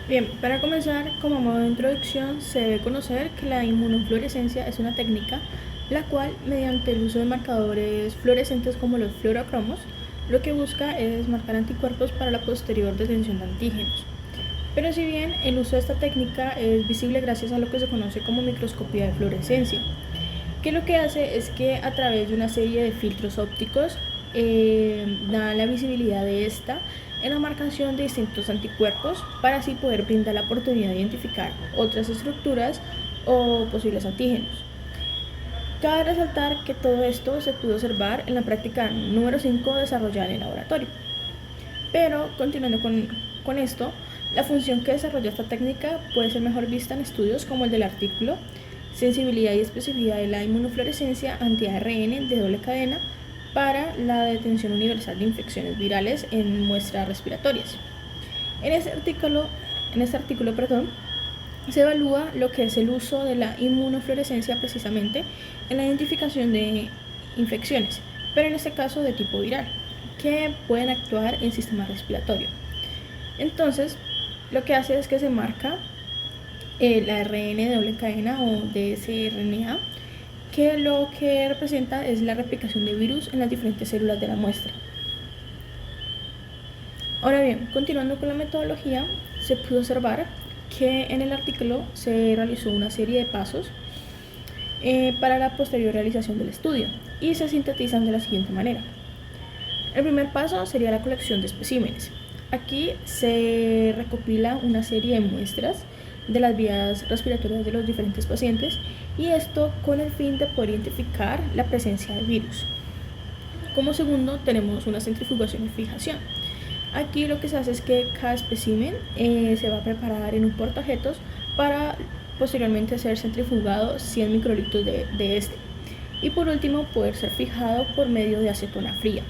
Bien, para comenzar, como modo de introducción, se debe conocer que la inmunofluorescencia es una técnica la cual, mediante el uso de marcadores fluorescentes como los fluorocromos, lo que busca es marcar anticuerpos para la posterior detención de antígenos. Pero si bien el uso de esta técnica es visible gracias a lo que se conoce como microscopía de fluorescencia, que lo que hace es que a través de una serie de filtros ópticos da la visibilidad de esta en la marcación de distintos anticuerpos para así poder brindar la oportunidad de identificar otras estructuras o posibles antígenos. Cabe resaltar que todo esto se pudo observar en la práctica número 5 desarrollada en el laboratorio. Pero continuando con esto, la función que desarrolla esta técnica puede ser mejor vista en estudios como el del artículo Sensibilidad y especificidad de la inmunofluorescencia anti-ARN de doble cadena para la detención universal de infecciones virales en muestras respiratorias. En este artículo, perdón, se evalúa lo que es el uso de la inmunofluorescencia precisamente en la identificación de infecciones, pero en este caso de tipo viral, que pueden actuar en el sistema respiratorio. Entonces, lo que hace es que se marca el ARN de doble cadena o dsRNA, que lo que representa es la replicación de virus en las diferentes células de la muestra. Ahora bien, continuando con la metodología, se pudo observar que en el artículo se realizó una serie de pasos para la posterior realización del estudio y se sintetizan de la siguiente manera. El primer paso sería la colección de especímenes. Aquí se recopila una serie de muestras de las vías respiratorias de los diferentes pacientes y esto con el fin de poder identificar la presencia del virus. Como segundo tenemos una centrifugación y fijación. Aquí lo que se hace es que cada espécimen se va a preparar en un portaobjetos para posteriormente ser centrifugado 100 microlitros de este. Y por último poder ser fijado por medio de acetona fría.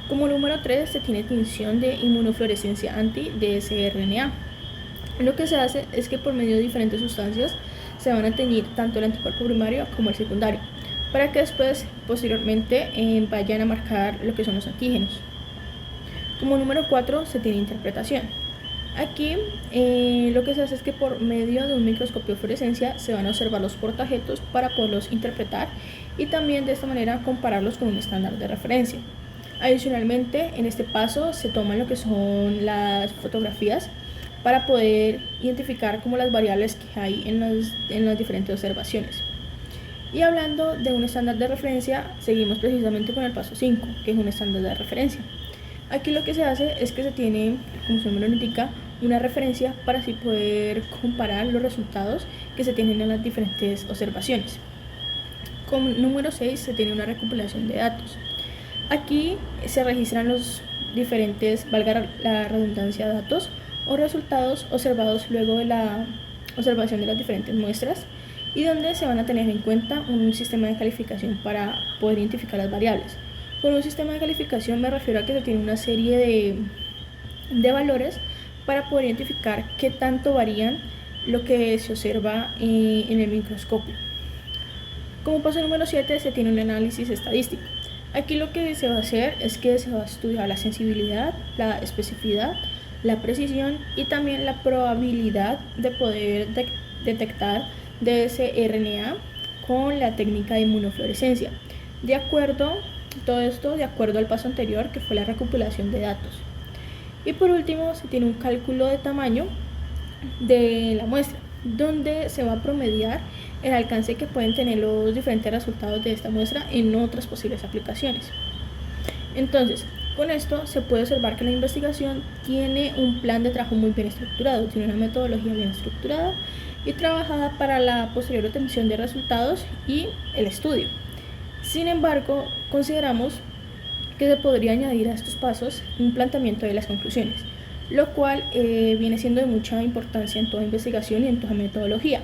Como número 3 se tiene tinción de inmunofluorescencia anti-dsRNA. Lo que se hace es que por medio de diferentes sustancias se van a teñir tanto el anticuerpo primario como el secundario, para que después, posteriormente, vayan a marcar lo que son los antígenos. Como número 4 se tiene interpretación. Aquí lo que se hace es que por medio de un microscopio de fluorescencia se van a observar los portaobjetos para poderlos interpretar y también de esta manera compararlos con un estándar de referencia. Adicionalmente, en este paso se toman lo que son las fotografías para poder identificar como las variables que hay en las diferentes observaciones. Y hablando de un estándar de referencia, seguimos precisamente con el paso 5, que es un estándar de referencia. Aquí lo que se hace es que se tiene, como su nombre lo indica, una referencia para así poder comparar los resultados que se tienen en las diferentes observaciones. Con número 6 se tiene una recopilación de datos. Aquí se registran los diferentes, valga la redundancia, datos o resultados observados luego de la observación de las diferentes muestras y donde se van a tener en cuenta un sistema de calificación para poder identificar las variables. Con un sistema de calificación me refiero a que se tiene una serie de valores para poder identificar qué tanto varían lo que se observa en el microscopio. Como paso número 7 se tiene un análisis estadístico. Aquí lo que se va a hacer es que se va a estudiar la sensibilidad, la especificidad, la precisión y también la probabilidad de poder detectar dsRNA con la técnica de inmunofluorescencia. De acuerdo, todo esto de acuerdo al paso anterior que fue la recopilación de datos. Y por último se tiene un cálculo de tamaño de la muestra, donde se va a promediar el alcance que pueden tener los diferentes resultados de esta muestra en otras posibles aplicaciones. Entonces, con esto se puede observar que la investigación tiene un plan de trabajo muy bien estructurado, tiene una metodología bien estructurada y trabajada para la posterior obtención de resultados y el estudio. Sin embargo, consideramos que se podría añadir a estos pasos un planteamiento de las conclusiones, lo cual viene siendo de mucha importancia en toda investigación y en toda metodología,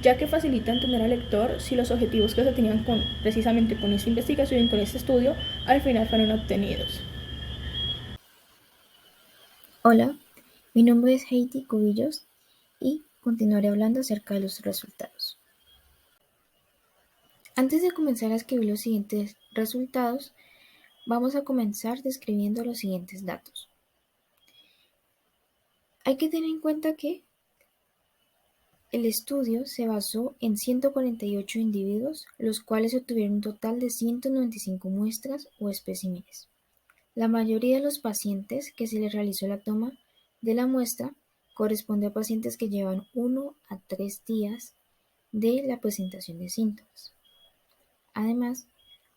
ya que facilita entender al lector si los objetivos que se tenían precisamente con esta investigación y con este estudio al final fueron obtenidos. Hola, mi nombre es Heidi Cubillos y continuaré hablando acerca de los resultados. Antes de comenzar a escribir los siguientes resultados, vamos a comenzar describiendo los siguientes datos. Hay que tener en cuenta que el estudio se basó en 148 individuos, los cuales obtuvieron un total de 195 muestras o especímenes. La mayoría de los pacientes que se les realizó la toma de la muestra corresponde a pacientes que llevan 1 a 3 días de la presentación de síntomas. Además,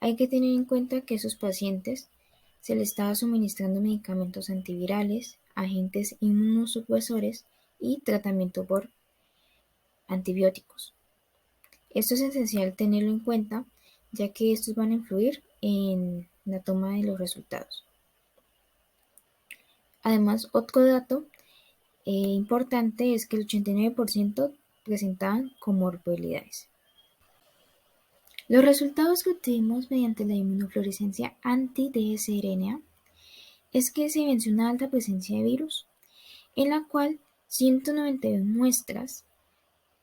hay que tener en cuenta que a esos pacientes se les estaba suministrando medicamentos antivirales, agentes inmunosupresores y tratamiento por antibióticos. Esto es esencial tenerlo en cuenta, ya que estos van a influir en la toma de los resultados. Además, otro dato importante es que el 89% presentaban comorbilidades. Los resultados que obtuvimos mediante la inmunofluorescencia anti-dsRNA es que se venció una alta presencia de virus, en la cual 191 muestras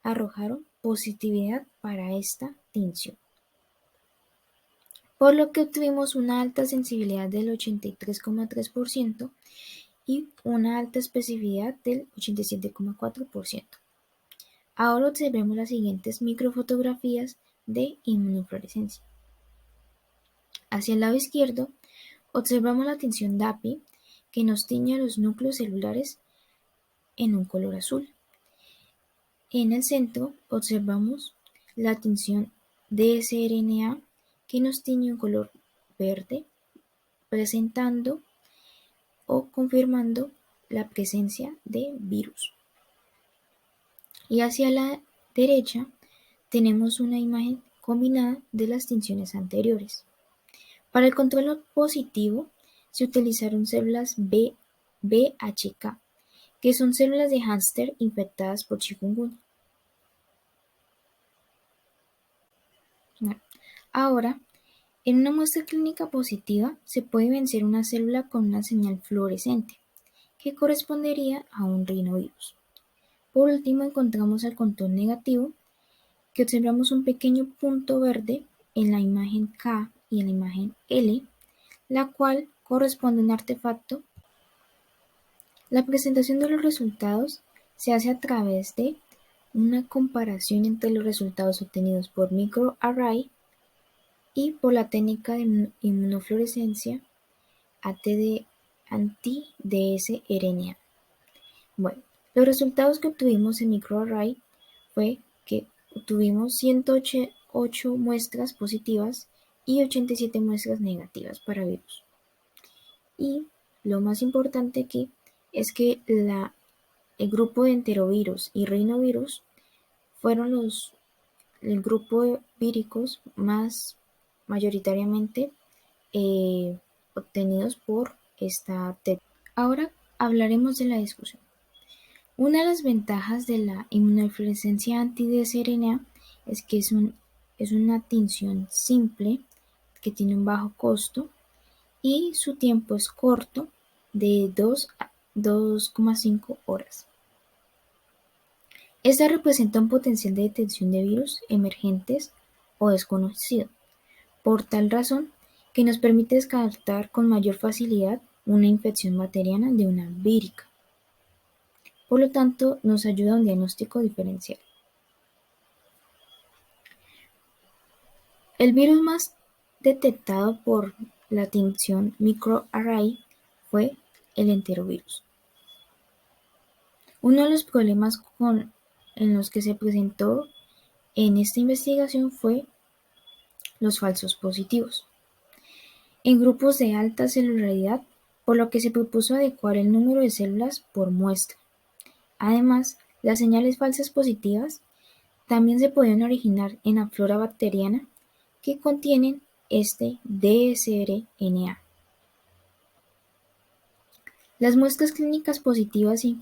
arrojaron positividad para esta tinción, por lo que obtuvimos una alta sensibilidad del 83,3% y una alta especificidad del 87,4%. Ahora observemos las siguientes microfotografías de inmunofluorescencia. Hacia el lado izquierdo, observamos la tinción DAPI, que nos tiñe los núcleos celulares en un color azul. En el centro, observamos la tinción dsRNA, que nos tiñe un color verde, presentando o confirmando la presencia de virus. Y hacia la derecha tenemos una imagen combinada de las tinciones anteriores. Para el control positivo se utilizaron células BHK, que son células de hámster infectadas por chikungunya. Ahora, en una muestra clínica positiva se puede vencer una célula con una señal fluorescente, que correspondería a un rinovirus. Por último, encontramos el control negativo, que observamos un pequeño punto verde en la imagen K y en la imagen L, la cual corresponde a un artefacto. La presentación de los resultados se hace a través de una comparación entre los resultados obtenidos por microarray y por la técnica de inmunofluorescencia anti-dsRNA. Bueno, los resultados que obtuvimos en microarray fue que obtuvimos 108 muestras positivas y 87 muestras negativas para virus. Y lo más importante aquí es que el grupo de enterovirus y rinovirus fueron el grupo de víricos más mayoritariamente obtenidos por esta técnica. Ahora hablaremos de la discusión. Una de las ventajas de la inmunofluorescencia anti-dsRNA es que es una tinción simple, que tiene un bajo costo y su tiempo es corto, de 2 a 2,5 horas. Esta representa un potencial de detección de virus emergentes o desconocido, por tal razón que nos permite descartar con mayor facilidad una infección bacteriana de una vírica. Por lo tanto, nos ayuda a un diagnóstico diferencial. El virus más detectado por la tinción microarray fue el enterovirus. Uno de los problemas en los que se presentó en esta investigación fue los falsos positivos en grupos de alta celularidad, por lo que se propuso adecuar el número de células por muestra. Además, las señales falsas positivas también se podían originar en la flora bacteriana que contienen este dsRNA. Las muestras clínicas positivas y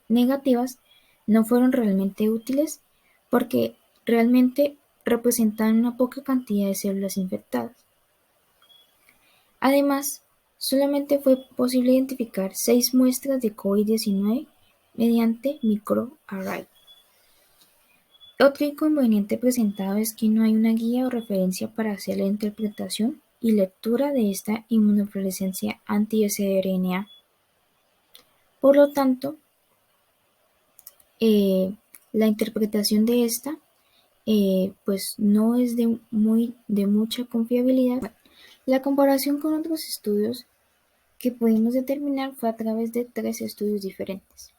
negativas no fueron realmente útiles porque realmente representaban una poca cantidad de células infectadas. Además, solamente fue posible identificar 6 muestras de COVID-19 mediante microarray. Otro inconveniente presentado es que no hay una guía o referencia para hacer la interpretación y lectura de esta inmunofluorescencia anti-dsRNA. Por lo tanto, la interpretación de esta pues no es de mucha confiabilidad. La comparación con otros estudios que pudimos determinar fue a través de 3 estudios diferentes.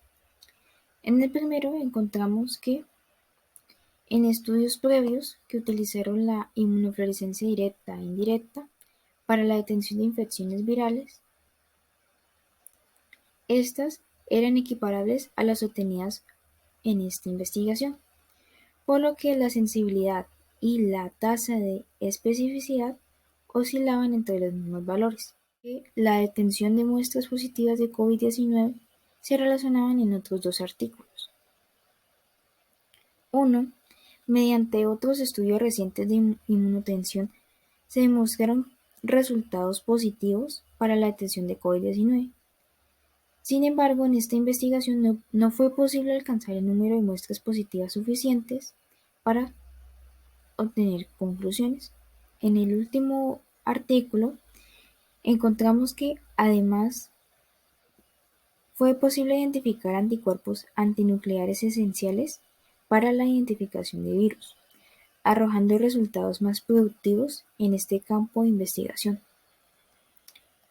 En el primero encontramos que en estudios previos que utilizaron la inmunofluorescencia directa e indirecta para la detención de infecciones virales, estas eran equiparables a las obtenidas en esta investigación, por lo que la sensibilidad y la tasa de especificidad oscilaban entre los mismos valores. La detención de muestras positivas de COVID-19 se relacionaban en otros 2 artículos. Uno, mediante otros estudios recientes de inmunotensión se demostraron resultados positivos para la detención de COVID-19. Sin embargo, en esta investigación no fue posible alcanzar el número de muestras positivas suficientes para obtener conclusiones. En el último artículo encontramos que, además, fue posible identificar anticuerpos antinucleares esenciales para la identificación de virus, arrojando resultados más productivos en este campo de investigación.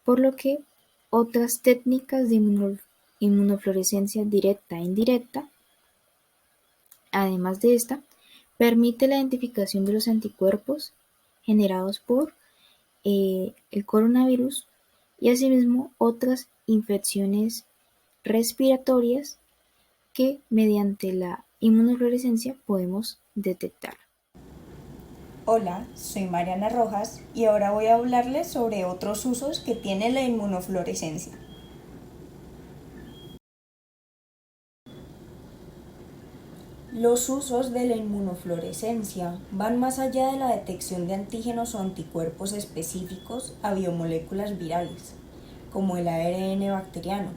Por lo que otras técnicas de inmunofluorescencia directa e indirecta, además de esta, permite la identificación de los anticuerpos generados por el coronavirus y asimismo otras infecciones respiratorias que mediante la inmunofluorescencia podemos detectar. Hola, soy Mariana Rojas y ahora voy a hablarles sobre otros usos que tiene la inmunofluorescencia. Los usos de la inmunofluorescencia van más allá de la detección de antígenos o anticuerpos específicos a biomoléculas virales, como el ARN bacteriano,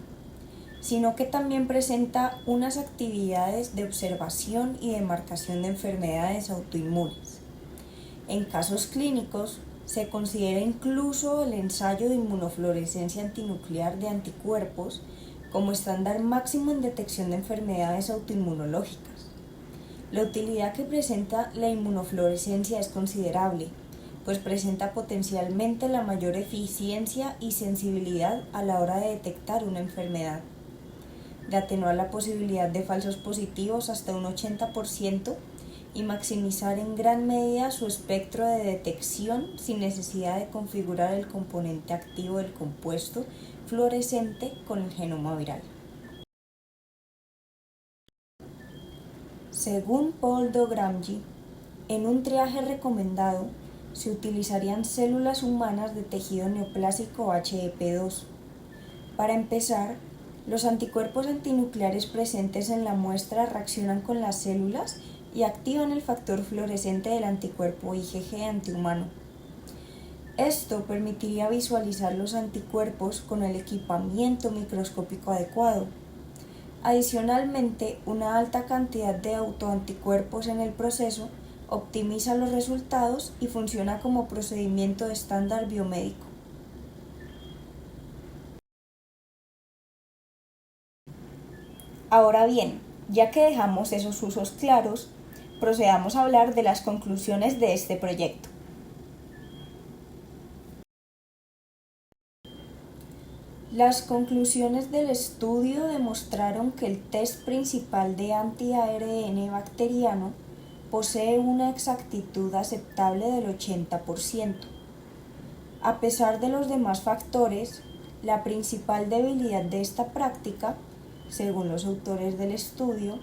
sino que también presenta unas actividades de observación y de marcación de enfermedades autoinmunes. En casos clínicos, se considera incluso el ensayo de inmunofluorescencia antinuclear de anticuerpos como estándar máximo en detección de enfermedades autoinmunológicas. La utilidad que presenta la inmunofluorescencia es considerable, pues presenta potencialmente la mayor eficiencia y sensibilidad a la hora de detectar una enfermedad, de atenuar la posibilidad de falsos positivos hasta un 80% y maximizar en gran medida su espectro de detección sin necesidad de configurar el componente activo del compuesto fluorescente con el genoma viral. Según Paul Dogramji, en un triaje recomendado se utilizarían células humanas de tejido neoplásico HEP2. Para empezar, los anticuerpos antinucleares presentes en la muestra reaccionan con las células y activan el factor fluorescente del anticuerpo IgG antihumano. Esto permitiría visualizar los anticuerpos con el equipamiento microscópico adecuado. Adicionalmente, una alta cantidad de autoanticuerpos en el proceso optimiza los resultados y funciona como procedimiento estándar biomédico. Ahora bien, ya que dejamos esos usos claros, procedamos a hablar de las conclusiones de este proyecto. Las conclusiones del estudio demostraron que el test principal de anti-ARN bacteriano posee una exactitud aceptable del 80%. A pesar de los demás factores, la principal debilidad de esta práctica, según los autores del estudio,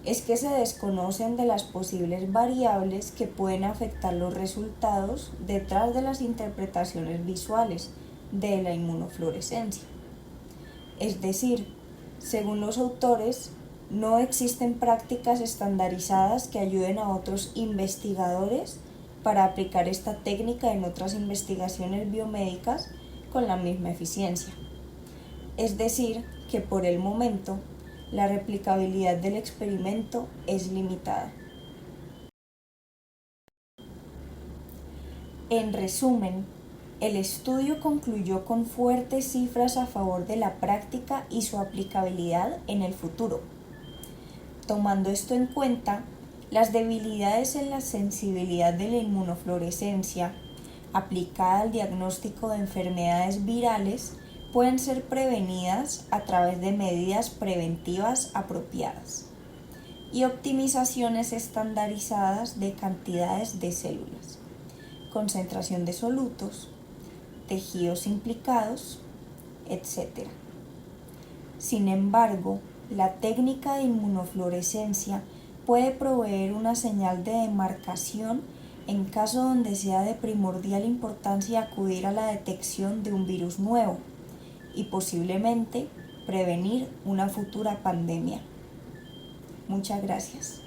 es que se desconocen de las posibles variables que pueden afectar los resultados detrás de las interpretaciones visuales de la inmunofluorescencia. Es decir, según los autores, no existen prácticas estandarizadas que ayuden a otros investigadores para aplicar esta técnica en otras investigaciones biomédicas con la misma eficiencia. Es decir, que por el momento, la replicabilidad del experimento es limitada. En resumen, El estudio concluyó con fuertes cifras a favor de la práctica y su aplicabilidad en el futuro. Tomando esto en cuenta, las debilidades en la sensibilidad de la inmunofluorescencia aplicada al diagnóstico de enfermedades virales pueden ser prevenidas a través de medidas preventivas apropiadas y optimizaciones estandarizadas de cantidades de células, concentración de solutos, tejidos implicados, etc. Sin embargo, la técnica de inmunofluorescencia puede proveer una señal de demarcación en caso donde sea de primordial importancia acudir a la detección de un virus nuevo y posiblemente prevenir una futura pandemia. Muchas gracias.